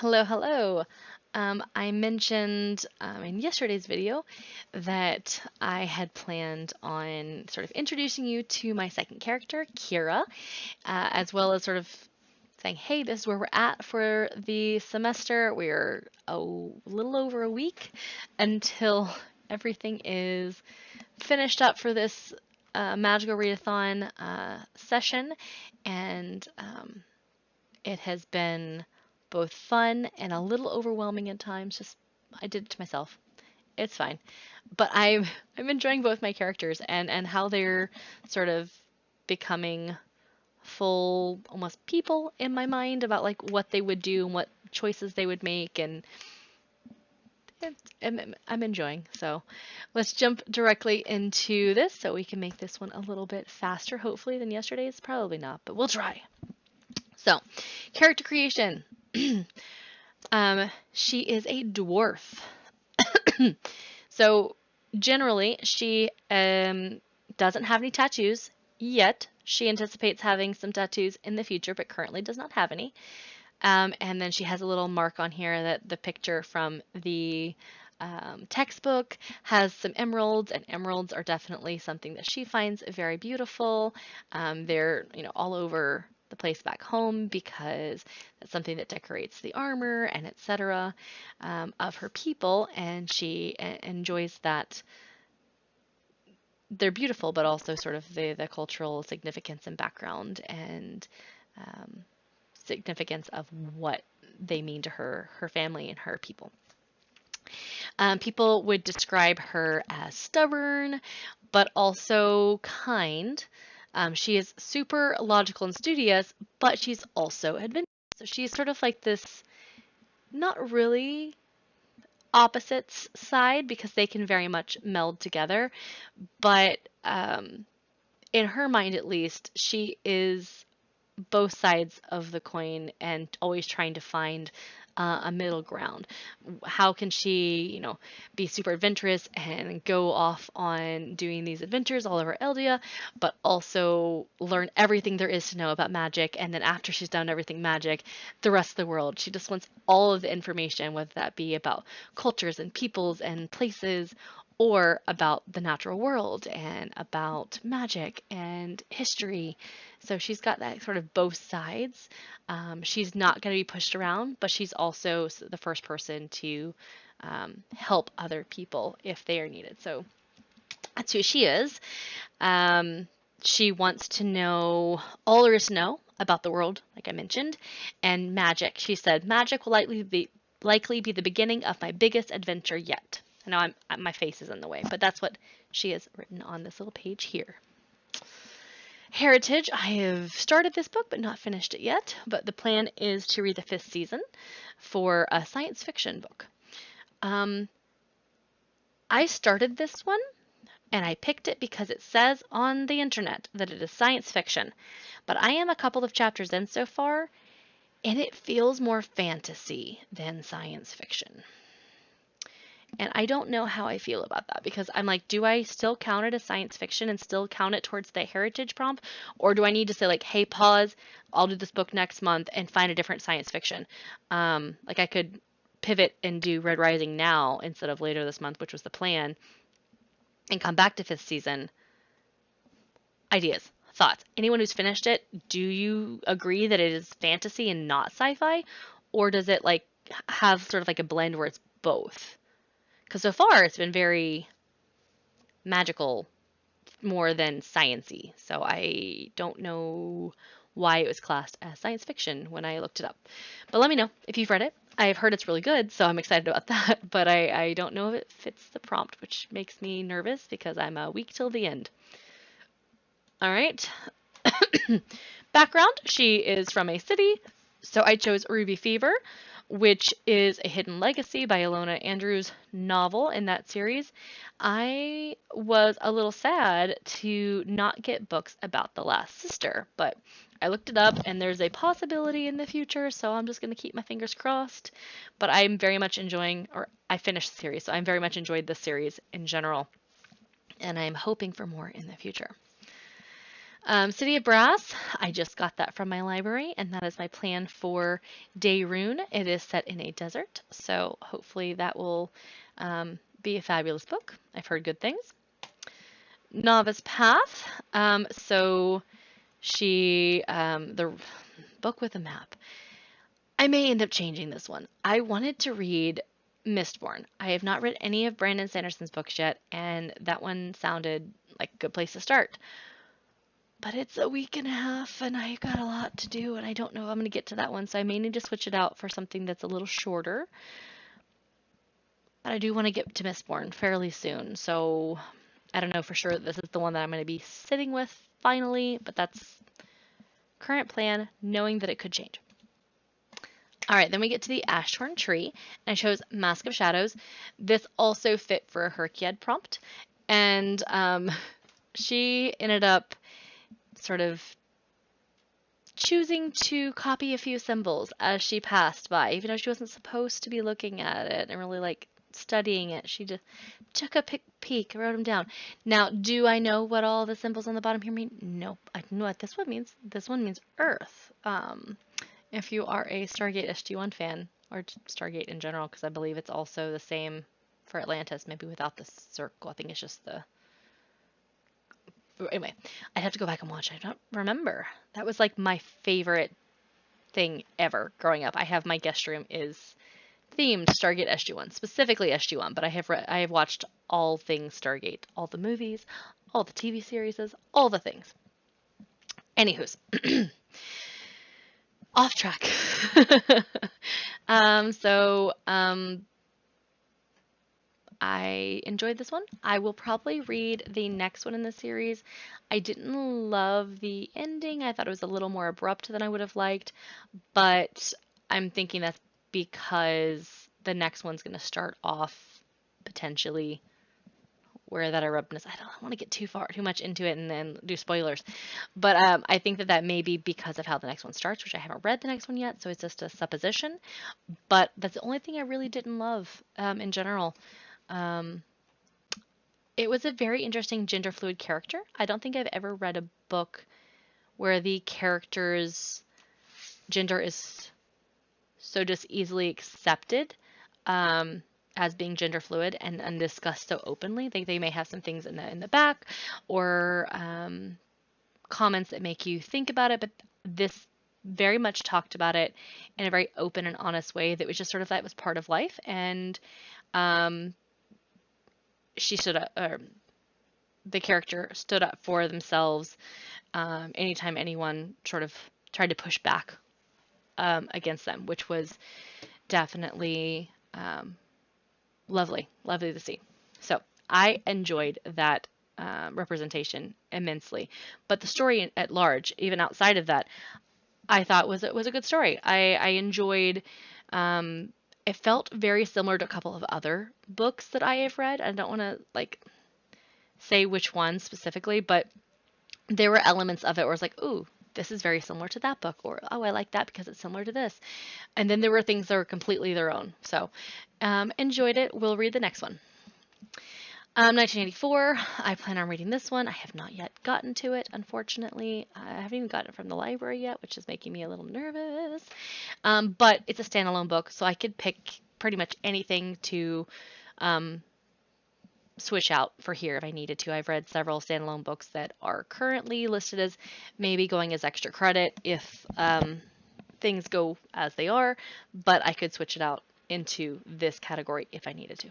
Hello, hello. I mentioned in yesterday's video that I had planned on sort of introducing you to my second character, Keirah, as well as sort of saying, hey, this is where we're at for the semester. We're a little over a week until everything is finished up for this magical readathon session, and it has been both fun and a little overwhelming at times. Just I did it to myself. It's fine. But I'm enjoying both my characters and how they're sort of becoming full almost people in my mind about like what they would do and what choices they would make and I'm enjoying. So let's jump directly into this so we can make this one a little bit faster hopefully than yesterday's. Probably not, but we'll try. So, character creation. She is a dwarf. So generally, she doesn't have any tattoos yet. She anticipates having some tattoos in the future, but currently does not have any. And then she has a little mark on here that the picture from the textbook has some emeralds, and emeralds are definitely something that she finds very beautiful. They're, all over the place back home because that's something that decorates the armor and etc. Of her people, and she enjoys that. They're beautiful, but also sort of the cultural significance and background and um, significance of what they mean to her family, and her people. People would describe her as stubborn, but also kind. She is super logical and studious, but she's also adventurous. So she's sort of like this, not really opposites side because they can very much meld together, but in her mind at least, she is both sides of the coin and always trying to find a middle ground. How can she, be super adventurous and go off on doing these adventures all over Eldia, but also learn everything there is to know about magic, and then after she's done everything magic, the rest of the world. She just wants all of the information, whether that be about cultures and peoples and places, or about the natural world and about magic and history. So she's got that sort of both sides. She's not going to be pushed around, but she's also the first person to help other people if they are needed. So that's who she is. She wants to know all there is to know about the world, like I mentioned, and magic. She said, magic will likely be the beginning of my biggest adventure yet. I know my face is in the way, but that's what she has written on this little page here. Heritage, I have started this book but not finished it yet, but the plan is to read the 5th season for a science fiction book. I started this one and I picked it because it says on the internet that it is science fiction, but I am a couple of chapters in so far and it feels more fantasy than science fiction. And I don't know how I feel about that because I'm like, do I still count it as science fiction and still count it towards the heritage prompt? Or do I need to say like, hey, pause, I'll do this book next month and find a different science fiction? Like I could pivot and do Red Rising now instead of later this month, which was the plan, and come back to 5th season. Ideas, thoughts. Anyone who's finished it, do you agree that it is fantasy and not sci-fi? Or does it like have sort of like a blend where it's both? Because so far it's been very magical more than science-y. So I don't know why it was classed as science fiction when I looked it up. But let me know if you've read it. I've heard it's really good, so I'm excited about that. But I don't know if it fits the prompt, which makes me nervous because I'm a week till the end. All right. Background, she is from a city, so I chose Ruby Fever, which is a hidden legacy by Ilona Andrews novel in that series. I was a little sad to not get books about the last sister, but I looked it up and there's a possibility in the future, so I'm just going to keep my fingers crossed. But I'm very much enjoying, or I finished the series, so I'm very much enjoyed this series in general, and I'm hoping for more in the future. City of Brass, I just got that from my library, and that is my plan for Dayrune. It is set in a desert, so hopefully that will be a fabulous book. I've heard good things. Novice Path, so the book with a map. I may end up changing this one. I wanted to read Mistborn. I have not read any of Brandon Sanderson's books yet, and that one sounded like a good place to start. But it's a week and a half, and I got a lot to do, and I don't know if I'm going to get to that one, so I may need to switch it out for something that's a little shorter. But I do want to get to Mistborn fairly soon, so I don't know for sure that this is the one that I'm going to be sitting with finally, but that's current plan, knowing that it could change. All right, then we get to the Ashtorn Tree, and I chose Mask of Shadows. This also fit for a Herkiad prompt, and she ended up sort of choosing to copy a few symbols as she passed by, even though she wasn't supposed to be looking at it and really like studying it. She just took a peek, wrote them down. Now, do I know what all the symbols on the bottom here mean? Nope. I know what this one means. This one means Earth. If you are a Stargate SG-1 fan, or Stargate in general, because I believe it's also the same for Atlantis, maybe without the circle. I think it's just the... Anyway, I'd have to go back and watch. I don't remember. That was like my favorite thing ever growing up. I have my guest room is themed Stargate SG-1, specifically SG-1, but I have watched all things Stargate, all the movies, all the TV series, all the things. Anywho's, off track. I enjoyed this one. I will probably read the next one in the series. I didn't love the ending. I thought it was a little more abrupt than I would have liked, but I'm thinking that's because the next one's going to start off potentially where that abruptness. I don't want to get too much into it and then do spoilers, but I think that may be because of how the next one starts, which I haven't read the next one yet, so it's just a supposition. But that's the only thing I really didn't love in general. It was a very interesting gender fluid character. I don't think I've ever read a book where the character's gender is so just easily accepted as being gender fluid and discussed so openly. They may have some things in the back or comments that make you think about it, but this very much talked about it in a very open and honest way that was just sort of that was part of life. And she stood up, the character stood up for themselves anytime anyone sort of tried to push back against them, which was definitely lovely to see. So I enjoyed that representation immensely. But the story at large, even outside of that, I thought was a good story. I enjoyed. It felt very similar to a couple of other books that I have read. I don't want to like say which one specifically, but there were elements of it where it's like, ooh, this is very similar to that book, or oh, I like that because it's similar to this. And then there were things that were completely their own. So enjoyed it. We'll read the next one. 1984, I plan on reading this one. I have not yet gotten to it, unfortunately. I haven't even gotten it from the library yet, which is making me a little nervous. But it's a standalone book, so I could pick pretty much anything to switch out for here if I needed to. I've read several standalone books that are currently listed as maybe going as extra credit if things go as they are, but I could switch it out into this category if I needed to.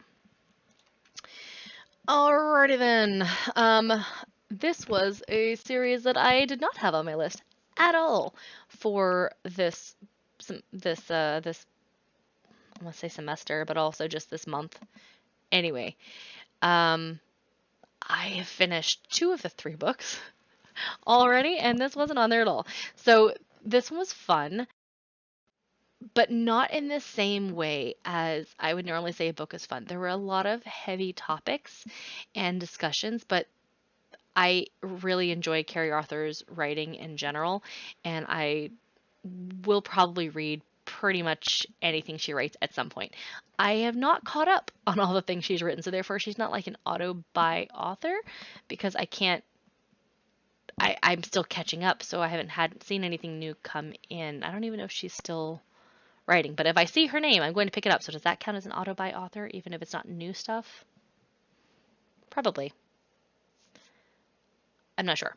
Alrighty then. This was a series that I did not have on my list at all for this I want to say semester, but also just this month. Anyway, I have finished 2 of the 3 books already, and this wasn't on there at all. So this one was fun, but not in the same way as I would normally say a book is fun. There were a lot of heavy topics and discussions, but I really enjoy Carrie Arthur's writing in general, and I will probably read pretty much anything she writes at some point. I have not caught up on all the things she's written, so therefore she's not like an auto-buy author, because I can't I'm still catching up, so I hadn't seen anything new come in. I don't even know if she's still writing, but if I see her name, I'm going to pick it up. So does that count as an auto-buy author, even if it's not new stuff? Probably. I'm not sure.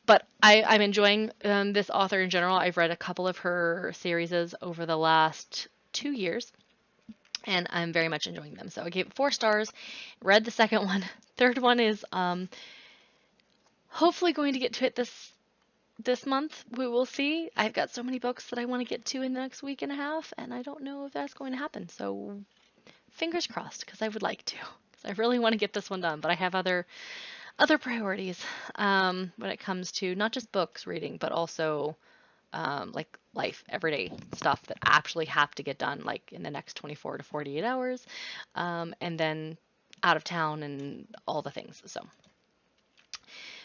But I'm enjoying this author in general. I've read a couple of her series over the last 2 years, and I'm very much enjoying them. So I gave it 4 stars, read the second one. Third one is hopefully going to get to it this month. We will see. I've got so many books that I want to get to in the next week and a half, and I don't know if that's going to happen. So fingers crossed, because I would like to. Because I really want to get this one done, but I have other priorities when it comes to not just books reading, but also like life, everyday stuff that actually have to get done like in the next 24 to 48 hours, and then out of town and all the things. So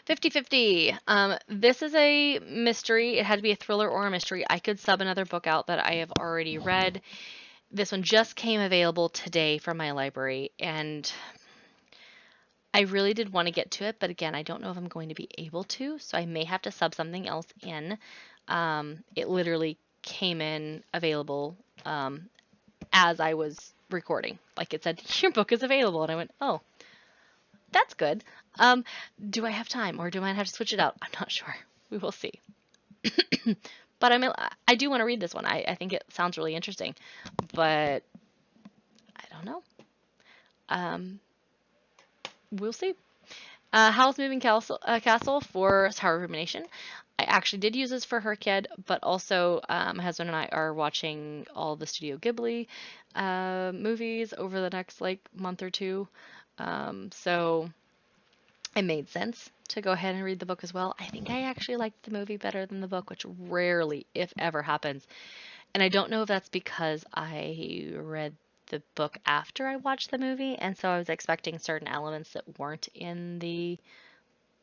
50/50. This is a mystery. It had to be a thriller or a mystery. I could sub another book out that I have already read. This one just came available today from my library, and I really did want to get to it, but again, I don't know if I'm going to be able to, so I may have to sub something else in. It literally came in available as I was recording. Like it said, your book is available, and I went, oh, that's good. Do I have time, or do I have to switch it out? I'm not sure. We will see. But I do want to read this one. I think it sounds really interesting, but I don't know. We'll see. House Moving Castle for Tower of Rumination. I actually did use this for her kid, but also my husband and I are watching all the Studio Ghibli movies over the next like month or two. So it made sense to go ahead and read the book as well. I think I actually liked the movie better than the book, which rarely, if ever, happens. And I don't know if that's because I read the book after I watched the movie, and so I was expecting certain elements that weren't in the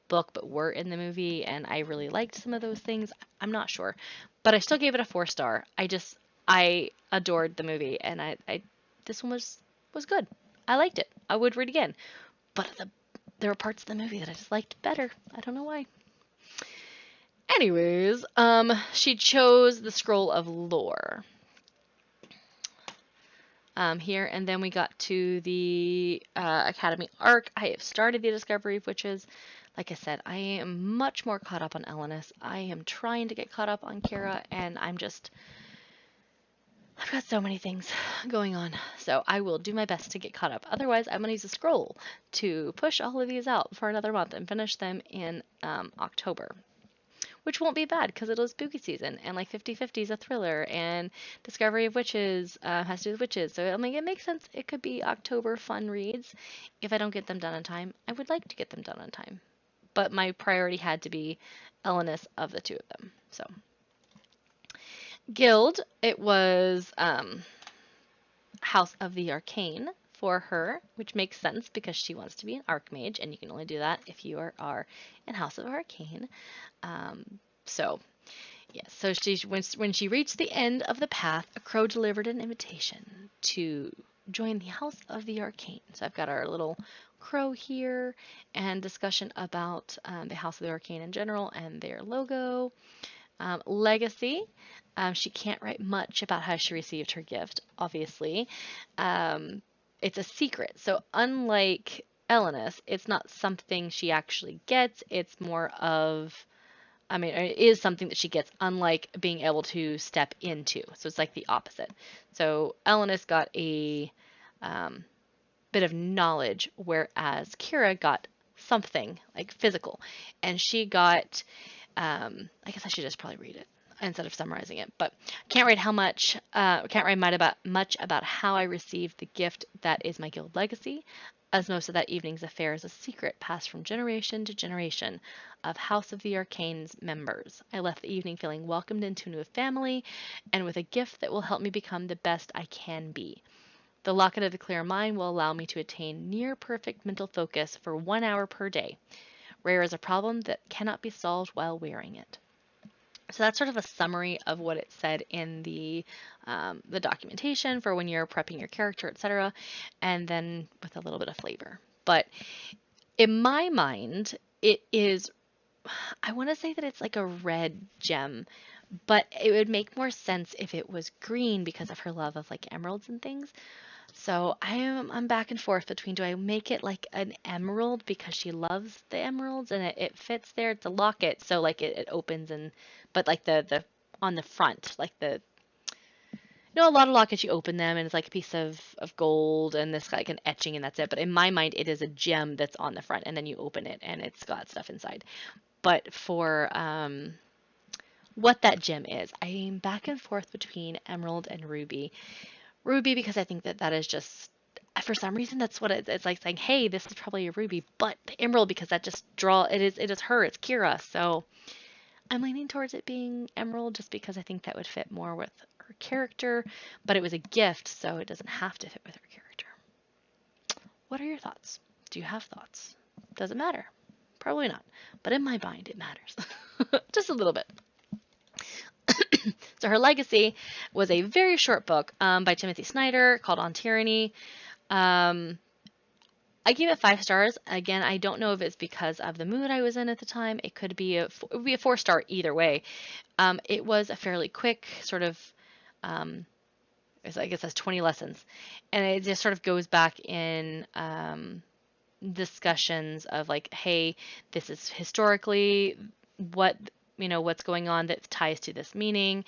book but were in the movie, and I really liked some of those things. I'm not sure, but I still gave it a 4 star. I adored the movie, and I this one was good. I liked it. I would read again, but there were parts of the movie that I just liked better. I don't know why. Anyways, she chose the Scroll of Lore. Here, and then we got to the Academy arc. I have started the Discovery of Witches. Like I said, I am much more caught up on Elenis. I am trying to get caught up on Keirah, and I've got so many things going on. So I will do my best to get caught up. Otherwise, I'm going to use a scroll to push all of these out for another month and finish them in October. Which won't be bad because it'll spooky season, and like 50/50 is a thriller, and Discovery of Witches has to do with witches. So I mean, it makes sense. It could be October fun reads. If I don't get them done on time, I would like to get them done on time. But my priority had to be Elenis of the two of them. So Guild, it was House of the Arcane for her, which makes sense because she wants to be an Archmage, and you can only do that if you are in House of Arcane. So, yes, so when she reached the end of the path, a crow delivered an invitation to join the House of the Arcane. So I've got our little crow here and discussion about the House of the Arcane in general and their logo. Legacy. She can't write much about how she received her gift, obviously. It's a secret. So unlike Elenis, it's not something she actually gets. It's more of, it is something that she gets, unlike being able to step into. So it's like the opposite. So Elenis got a bit of knowledge, whereas Keirah got something like physical. And she got, I guess I should just probably read it instead of summarizing it, but can't write much about how I received the gift that is my guild legacy, as most of that evening's affair is a secret passed from generation to generation of House of the Arcane's members. I left the evening feeling welcomed into a new family and with a gift that will help me become the best I can be. The Locket of the Clear Mind will allow me to attain near perfect mental focus for 1 hour per day. Rare is a problem that cannot be solved while wearing it. So that's sort of a summary of what it said in the documentation for when you're prepping your character, etc., and then with a little bit of flavor. But in my mind, it is I want to say that it's like a red gem, but it would make more sense if it was green because of her love of like emeralds and things. So I'm back and forth between, do I make it like an emerald because she loves the emeralds and it fits there? It's a locket, so like it opens, and but like the on the front, like the, a lot of lockets, you open them and it's like a piece of gold and this like an etching and that's it. But in my mind, it is a gem that's on the front and then you open it and it's got stuff inside. But for what that gem is, I'm back and forth between emerald and ruby. Ruby because I think that that is just, for some reason that's what it's like saying, hey, this is probably a ruby, but the emerald because that just it is her, it's Keirah. So I'm leaning towards it being emerald just because I think that would fit more with her character, but it was a gift, so it doesn't have to fit with her character. What are your thoughts? Do you have thoughts? Does it matter? Probably not, but in my mind it matters. Just a little bit. So her legacy was a very short book by Timothy Snyder called On Tyranny. Um, I gave it 5 stars. Again, I don't know if it's because of the mood I was in at the time. It could be it would be a 4-star either way. It was a fairly quick sort of, I guess that's 20 lessons, and it just sort of goes back in discussions of like, hey, this is historically what, what's going on that ties to this meaning,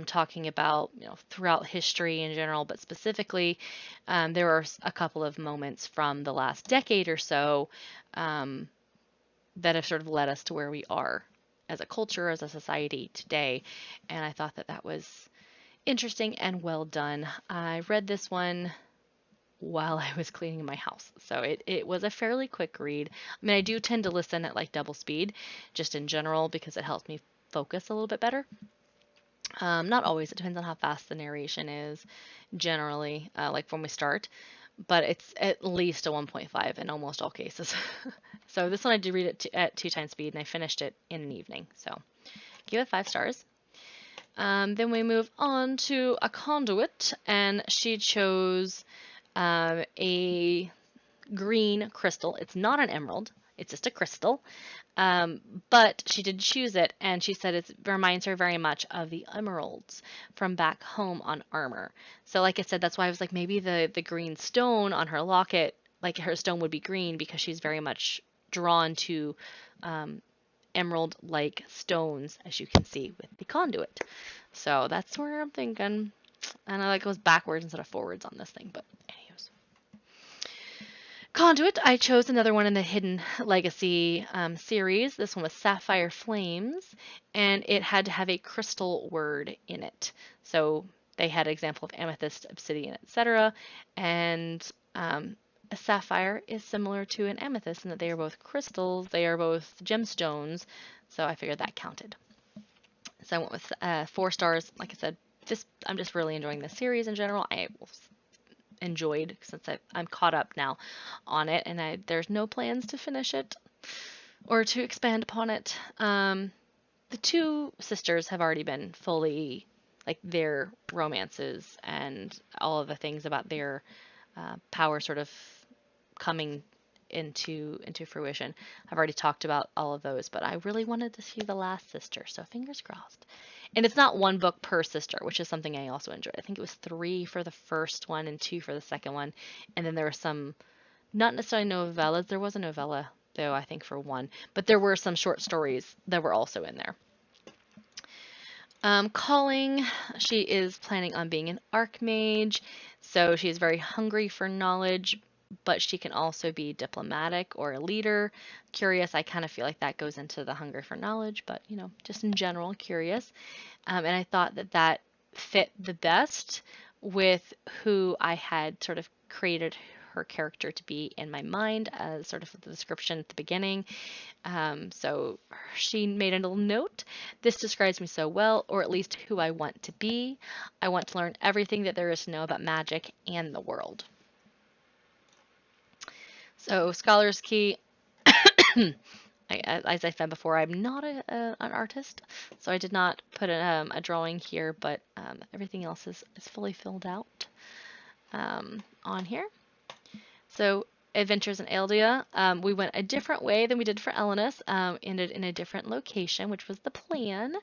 talking about, throughout history in general, but specifically there were a couple of moments from the last decade or so that have sort of led us to where we are as a culture, as a society today, and I thought that that was interesting and well done. I read this one while I was cleaning my house. So it was a fairly quick read. I mean, I do tend to listen at like double speed, just in general, because it helps me focus a little bit better. Not always, it depends on how fast the narration is, generally, like when we start, but it's at least a 1.5 in almost all cases. So this one I did read it at 2 times speed, and I finished it in an evening. So give it 5 stars. Then we move on to A Conduit, and she chose a green crystal. It's not an emerald, it's just a crystal. But she did choose it, and she said it reminds her very much of the emeralds from back home on armor. So like I said, that's why I was like, maybe the green stone on her locket, like her stone would be green because she's very much drawn to emerald-like stones, as you can see with the conduit. So that's where I'm thinking. I know that goes backwards instead of forwards on this thing, but anyways. Conduit, I chose another one in the Hidden Legacy series. This one was Sapphire Flames, and it had to have a crystal word in it. So they had an example of amethyst, obsidian, etc. And a sapphire is similar to an amethyst in that they are both crystals, they are both gemstones, so I figured that counted. So I went with 4 stars. Like I said, I'm just really enjoying this series in general. I enjoyed since I'm caught up now on it, and there's no plans to finish it or to expand upon it. The 2 sisters have already been fully, like, their romances and all of the things about their power sort of coming into fruition. I've already talked about all of those, but I really wanted to see the last sister, so fingers crossed. And it's not 1 book per sister, which is something I also enjoyed. I think it was 3 for the first one and 2 for the second one, and then there were some, not necessarily novellas. There was a novella though, I think, for 1, but there were some short stories that were also in there. Calling, she is planning on being an archmage, so she is very hungry for knowledge, but she can also be diplomatic or a leader. Curious, I kind of feel like that goes into the hunger for knowledge, but just in general, curious. And I thought that that fit the best with who I had sort of created her character to be in my mind, as sort of the description at the beginning. So she made a little note. This describes me so well, or at least who I want to be. I want to learn everything that there is to know about magic and the world. So Scholar's Key, as I said before, I'm not an artist, so I did not put a drawing here, but everything else is fully filled out on here. So Adventures in Eldia. We went a different way than we did for Elenis. Ended in a different location, which was the plan.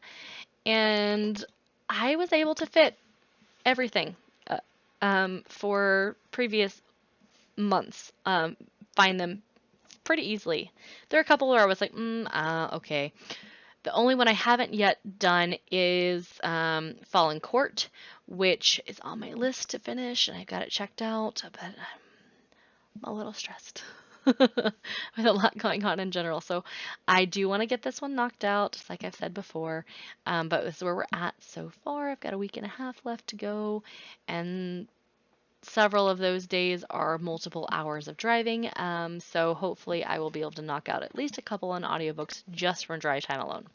And I was able to fit everything for previous months. Find them pretty easily. There are a couple where I was like, okay. The only one I haven't yet done is Fallen Court, which is on my list to finish, and I got it checked out, but I'm a little stressed with a lot going on in general. So I do want to get this one knocked out, just like I've said before. But this is where we're at so far. I've got a week and a half left to go, and several of those days are multiple hours of driving. So hopefully I will be able to knock out at least a couple on audiobooks just from drive time alone.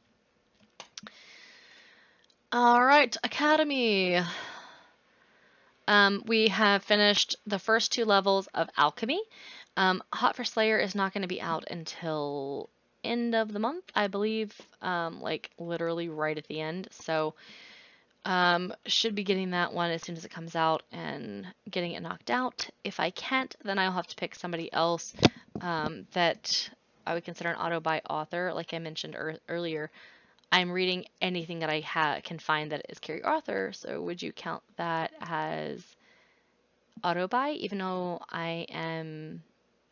All right, Academy. We have finished the first 2 levels of Alchemy. Hot for Slayer is not going to be out until end of the month, I believe, like literally right at the end. So should be getting that one as soon as it comes out and getting it knocked out. If I can't, then I'll have to pick somebody else that I would consider an auto-buy author. Like I mentioned earlier, I'm reading anything that I can find that is Keirah author, so would you count that as auto-buy, even though I am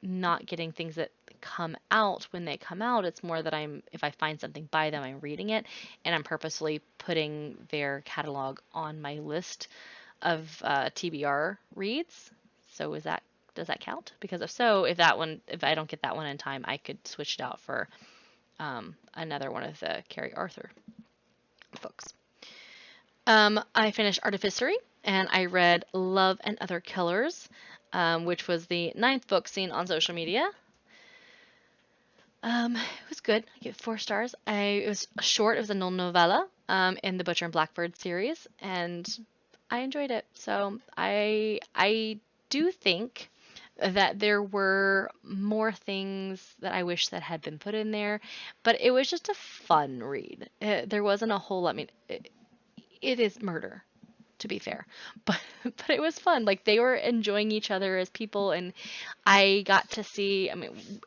not getting things that come out when they come out? It's more that if I find something by them, I'm reading it, and I'm purposely putting their catalog on my list of TBR reads. So does that count? Because if so, if I don't get that one in time, I could switch it out for another one of the Keirah Arthur books. I finished Artificery, and I read Love and Other Killers, which was the 9th book seen on social media. It was good. I give it 4 stars. It was short. It was a novella in the Butcher and Blackbird series, and I enjoyed it. So I do think that there were more things that I wish that had been put in there, but it was just a fun read. There wasn't a whole, it is murder, to be fair, but it was fun. Like, they were enjoying each other as people, and I got to see,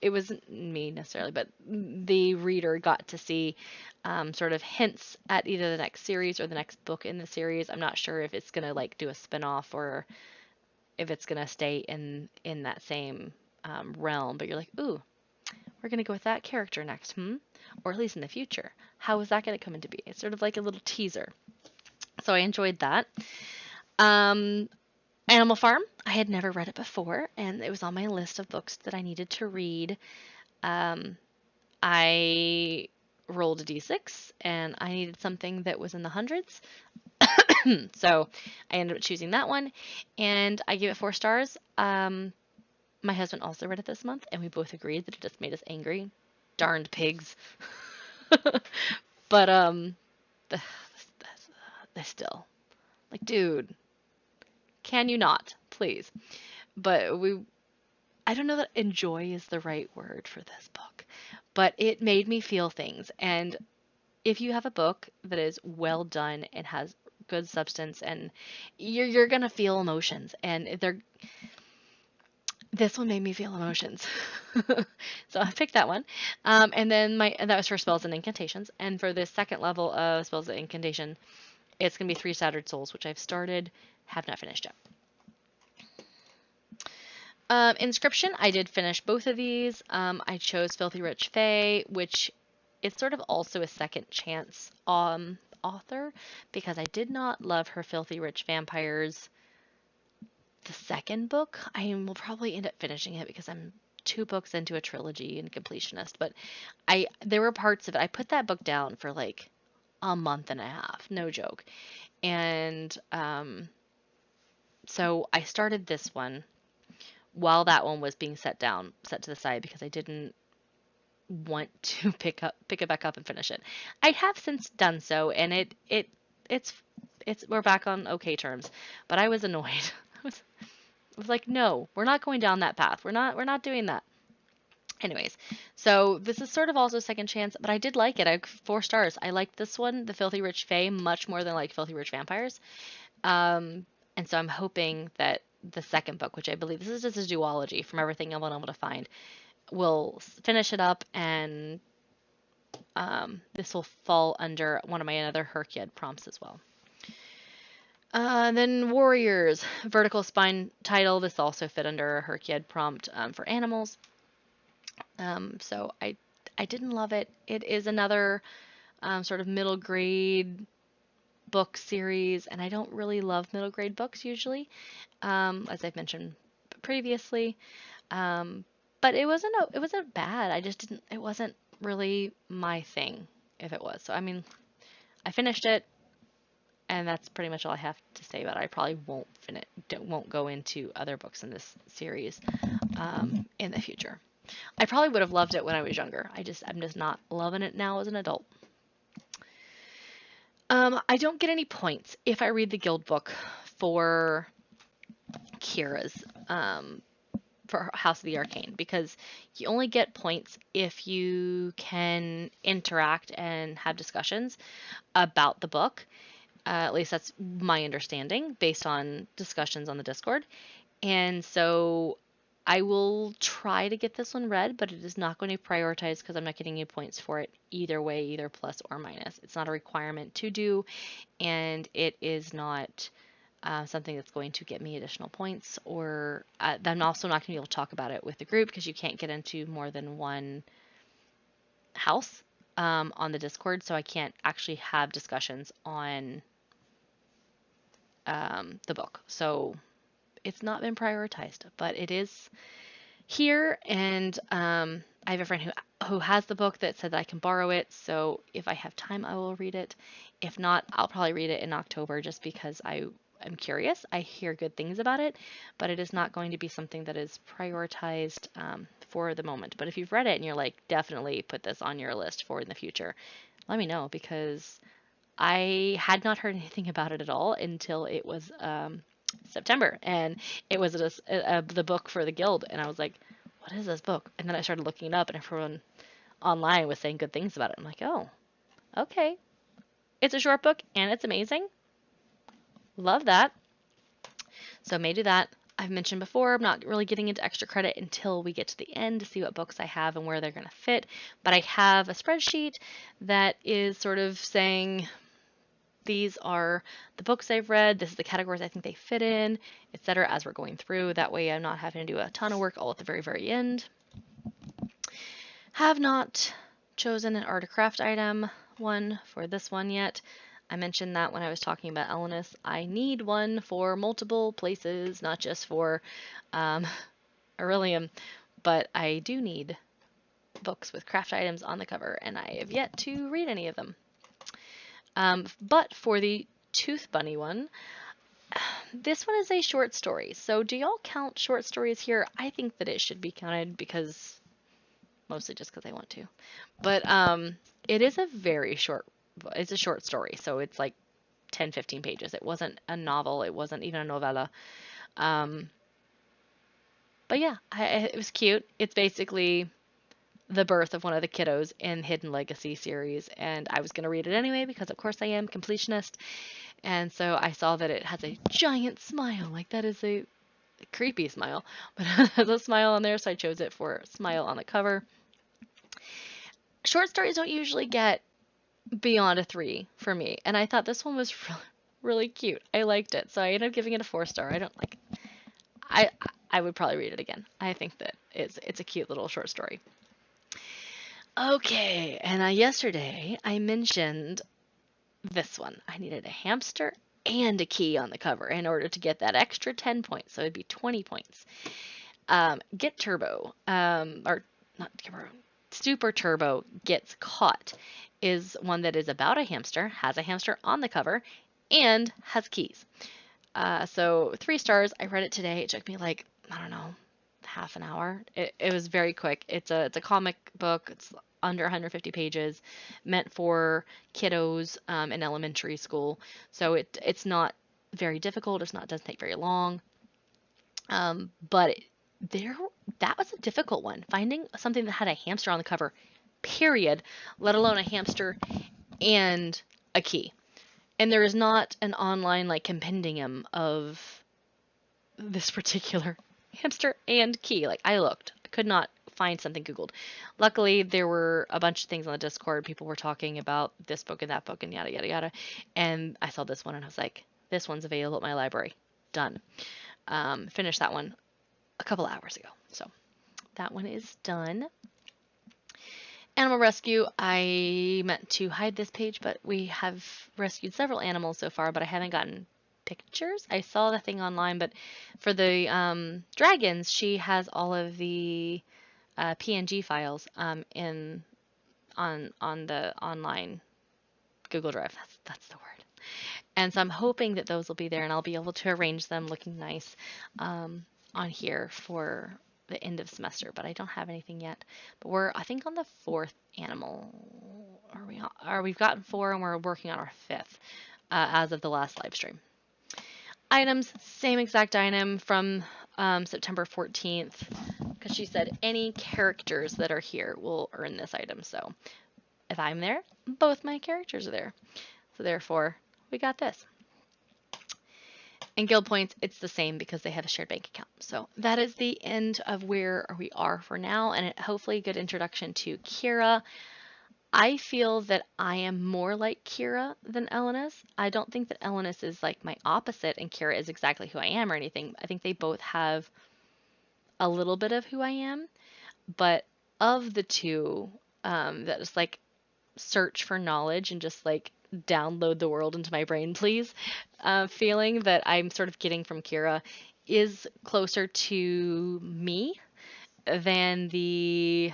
it wasn't me necessarily, but the reader got to see sort of hints at either the next series or the next book in the series. I'm not sure if it's gonna do a spin-off or if it's gonna stay in that same realm, but you're like, ooh, we're gonna go with that character next, or at least in the future. How is that gonna come into being? It's sort of like a little teaser. So I enjoyed that. Animal Farm, I had never read it before, and it was on my list of books that I needed to read. I rolled a d6, and I needed something that was in the hundreds. So I ended up choosing that one, and I gave it 4 stars. My husband also read it this month, and we both agreed that it just made us angry. Darned pigs. But they still, like, dude, can you not, please? But I don't know that enjoy is the right word for this book, but it made me feel things. And if you have a book that is well done and has good substance, and you're gonna feel emotions, and this one made me feel emotions. So I picked that one. And then that was for spells and incantations. And for the second level of spells and incantation, it's going to be 3 Shattered Souls, which I've started, have not finished yet. Inscription, I did finish both of these. I chose Filthy Rich Fae, which is sort of also a second chance author, because I did not love her Filthy Rich Vampires, the second book. I will probably end up finishing it because I'm 2 books into a trilogy and completionist, but there were parts of it. I put that book down for like a month and a half, no joke. And so I started this one while that one was being set to the side, because I didn't want to pick it back up and finish it. I have since done so, and it's we're back on okay terms, but I was annoyed. I was like, no, we're not going down that path. We're not doing that. Anyways, so this is sort of also second chance, but I did like it. I have 4 stars. I liked this one, the Filthy Rich Fae, much more than like Filthy Rich Vampires. And so I'm hoping that the second book, which I believe this is just a duology from everything I've been able to find. We'll finish it up, and this will fall under one of my other Herkiad prompts as well. Then Warriors, vertical spine title. This also fit under a Herkiad prompt for animals. So I didn't love it. It is another sort of middle grade book series, and I don't really love middle grade books usually, as I've mentioned previously. But it wasn't bad. I just didn't. It wasn't really my thing. If it was, so I mean, I finished it, and that's pretty much all I have to say about it. I probably won't go into other books in this series in the future. I probably would have loved it when I was younger. I'm just not loving it now as an adult. I don't get any points if I read the guild book for Keirah's for House of the Arcane, because you only get points if you can interact and have discussions about the book. At least that's my understanding based on discussions on the Discord. And so I will try to get this one read, but it is not going to be prioritized because I'm not getting any points for it either way, either plus or minus. It's not a requirement to do, and it is not something that's going to get me additional points, or I'm also not going to be able to talk about it with the group because you can't get into more than one house on the Discord, so I can't actually have discussions on the book. So it's not been prioritized, but it is here, and I have a friend who has the book that said that I can borrow it, so if I have time, I will read it. If not, I'll probably read it in October just because I'm curious. I hear good things about it, but it is not going to be something that is prioritized for the moment. But if you've read it and you're like, definitely put this on your list for in the future, let me know, because I had not heard anything about it at all until it was September, and it was the book for the guild, and I was like, what is this book? And then I started looking it up, and everyone online was saying good things about it. I'm like, oh, okay. It's a short book, and it's amazing. Love that. So I may do that. I've mentioned before, I'm not really getting into extra credit until we get to the end to see what books I have and where they're going to fit. But I have a spreadsheet that is sort of saying, these are the books I've read, this is the categories I think they fit in, etc. as we're going through. That way I'm not having to do a ton of work all at the very, very end. Have not chosen an art or craft item one for this one yet. I mentioned that when I was talking about Elenis. I need one for multiple places, not just for Orilium, but I do need books with craft items on the cover, and I have yet to read any of them. But for the Tooth Bunny one, this one is a short story. So do y'all count short stories here? I think that it should be counted because, mostly just because I want to. But it is a very short, it's a short story. So it's like 10, 15 pages. It wasn't a novel. It wasn't even a novella. But yeah, it was cute. It's basically the birth of one of the kiddos in Hidden Legacy series, and I was going to read it anyway because of course I am completionist, and so I saw that it has a giant smile. Like, that is a creepy smile, but it has a smile on there, so I chose it for smile on the cover. Short stories don't usually get beyond a 3 for me, and I thought this one was really, really cute. I liked it, so I ended up giving it a 4-star. I would probably read it again. I think that it's a cute little short story. Okay, and yesterday I mentioned this one. I needed a hamster and a key on the cover in order to get that extra 10 points, so it'd be 20 points. Get Turbo, or not Turbo, Super Turbo Gets Caught is one that is about a hamster, has a hamster on the cover, and has keys. So 3 stars. I read it today. It took me like, I don't know, half an hour. It was very quick. It's a comic book. It's under 150 pages, meant for kiddos in elementary school. So it's not very difficult. It doesn't take very long. But that was a difficult one. Finding something that had a hamster on the cover, period, let alone a hamster and a key. And there is not an online like compendium of this particular hamster and key. Like, I looked, I could not find something Googled. Luckily, there were a bunch of things on the Discord. People were talking about this book and that book and yada, yada, yada. And I saw this one and I was like, this one's available at my library. Done. Finished that one a couple hours ago. So that one is done. Animal rescue, I meant to hide this page, but we have rescued several animals so far, but I haven't gotten pictures. I saw the thing online, but for the dragons, she has all of the PNG files in on the online Google Drive. That's the word. And so I'm hoping that those will be there, and I'll be able to arrange them looking nice on here for the end of semester. But I don't have anything yet. But we're, I think, on the fourth animal. We've gotten four, and we're working on our fifth as of the last live stream. Items, same exact item from September 14th, because she said any characters that are here will earn this item. So if I'm there, both my characters are there. So therefore, we got this. And guild points, it's the same because they have a shared bank account. So that is the end of where we are for now, and hopefully a good introduction to Keirah. I feel that I am more like Keirah than Elenis. I don't think that Elenis is like my opposite and Keirah is exactly who I am or anything. I think they both have a little bit of who I am, but of the two, that is like search for knowledge and just like download the world into my brain, please, feeling that I'm sort of getting from Keirah is closer to me than the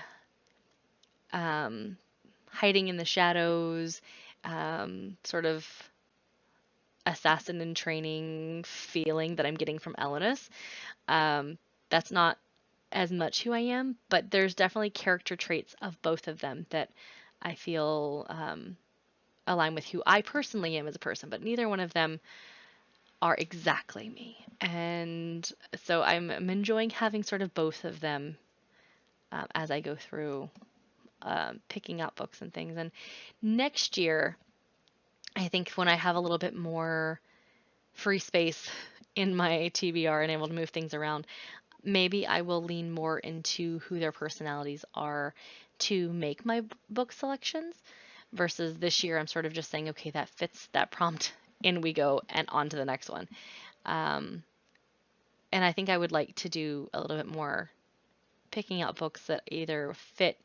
hiding in the shadows, sort of assassin in training feeling that I'm getting from Elenis. That's not as much who I am, but there's definitely character traits of both of them that I feel align with who I personally am as a person, but neither one of them are exactly me. And so I'm enjoying having sort of both of them as I go through picking out books and things. And next year, I think when I have a little bit more free space in my TBR and able to move things around, maybe I will lean more into who their personalities are to make my book selections versus this year I'm sort of just saying, okay, that fits that prompt, in we go, and on to the next one. And I think I would like to do a little bit more picking out books that either fit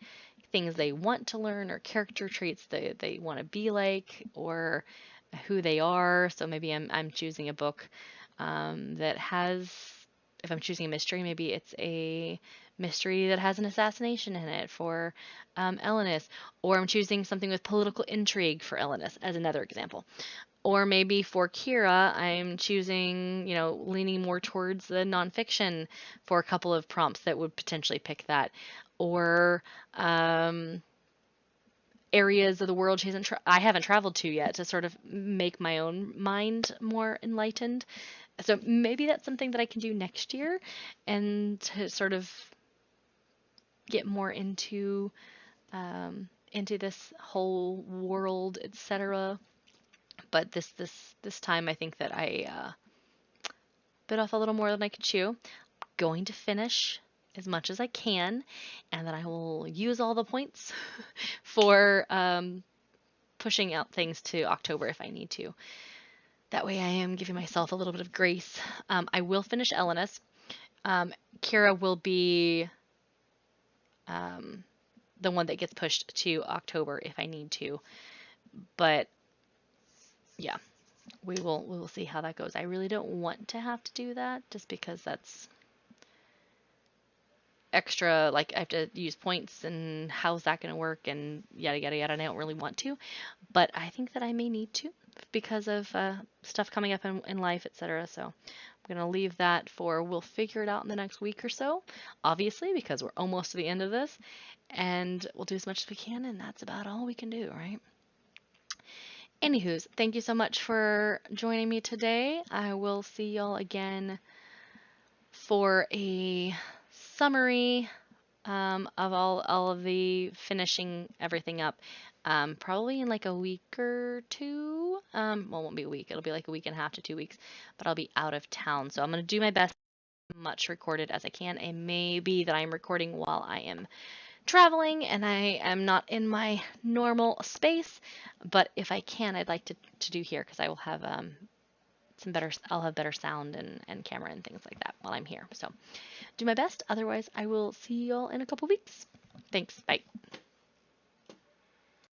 things they want to learn or character traits that they want to be like or who they are. So maybe I'm choosing a book that has, if I'm choosing a mystery, maybe it's a mystery that has an assassination in it for Elenis, or I'm choosing something with political intrigue for Elenis as another example. Or maybe for Keirah, I'm choosing, leaning more towards the nonfiction for a couple of prompts that would potentially pick that. Or areas of the world I haven't traveled to yet to sort of make my own mind more enlightened. So maybe that's something that I can do next year and to sort of get more into this whole world, etc. But this time I think that I bit off a little more than I could chew. Going to finish as much as I can, and then I will use all the points for pushing out things to October if I need to. That way I am giving myself a little bit of grace. I will finish Elenis. Keirah will be the one that gets pushed to October if I need to. But yeah, we will see how that goes. I really don't want to have to do that just because that's extra, like I have to use points and how's that going to work and yada yada yada, and I don't really want to, but I think that I may need to because of stuff coming up in life, etc. So I'm going to leave that for, we'll figure it out in the next week or so, obviously, because we're almost to the end of this, and we'll do as much as we can, and that's about all we can do, right? Anywho's, thank you so much for joining me today. I will see y'all again for a summary of all of the finishing everything up. Probably in like a week or two. Well, it won't be a week. It'll be like a week and a half to 2 weeks, but I'll be out of town. So I'm going to do my best much recorded as I can. It may be that I'm recording while I am traveling and I am not in my normal space, but if I can, I'd like to do here because I will have I'll have better sound and camera and things like that while I'm here. So do my best. Otherwise, I will see you all in a couple weeks. Thanks. Bye.